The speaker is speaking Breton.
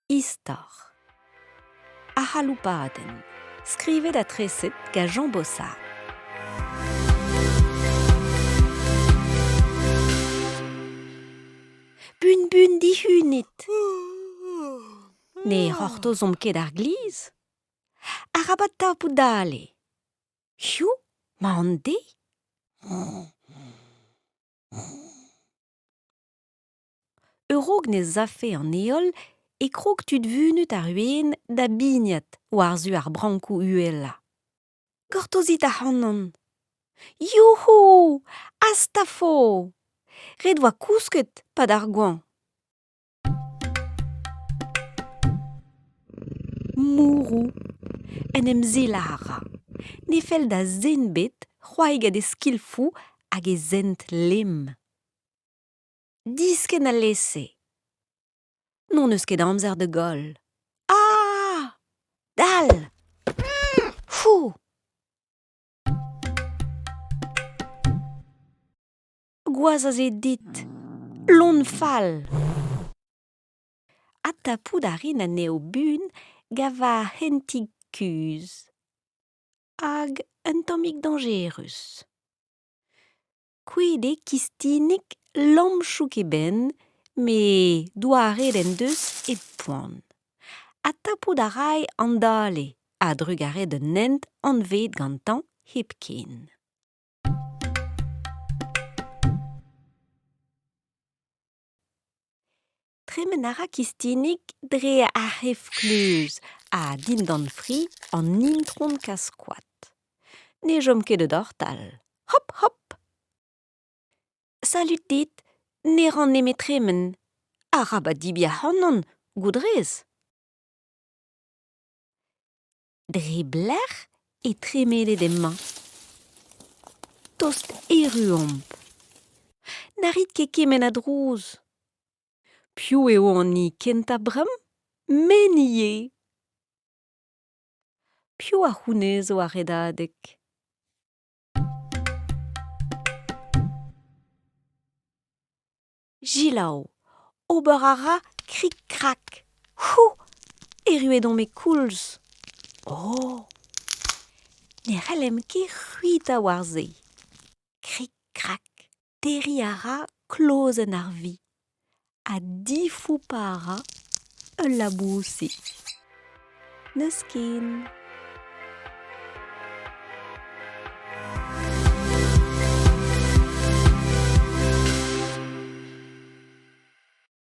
Istor. A c'haloupadenn. Skrivet a treset ga Jean Bossard. Bun dihunit. Ne c'hortozomp ket ar gliz. Arabat tapout dale. Hiou, ma an de. Eurog ne zafe an eol e krog tud vunut ar uenn da bignat war-zu ar brankoù uella. Gortozit a c'hannon. Youhou, astafo. Red oa kousket pad ar goan. Mourou, en em zelara. Ne fel da zenbet c'hoaigad e skilfou hag e zent lem. Disken a lese. Non eus ket amzer de gol. Ah! Dal! Fou! Gwaz e dit. Lon fall. Ha tapout a rin anezho bun gava hentig kuz. Hag un tammig dangerus. Kwede kistinik lamchouk e ben, me doa ret en deus e poan. Ha tapout a ray an dale, a drug a ret un hent an vet gantañ hep ken. Tremen a ra kistinik dre a c'hef kleuz a dindan fri an nimtron kaskoat. Ne jom ket eus dortal. Hop, hop! Salut dit, ne ran nemet tremen. Arabat dibia c'hannon, goudrez. Dre blec'h e tremelet emmañ. Tost eruomp. Na rit ket kemen a drouz. Piv eo an ni kentañ brem? Men ivez. Piv a c'hounezo a redadeg. Jilaou, ober a ra krik-krak. Hou, eruet on me koulz. Oh, ne c'hellem ket c'huitañ war-se. Krik-krak, deri a ra klozenn ar vi. A difou pa a ra un laboussi. Neus ken.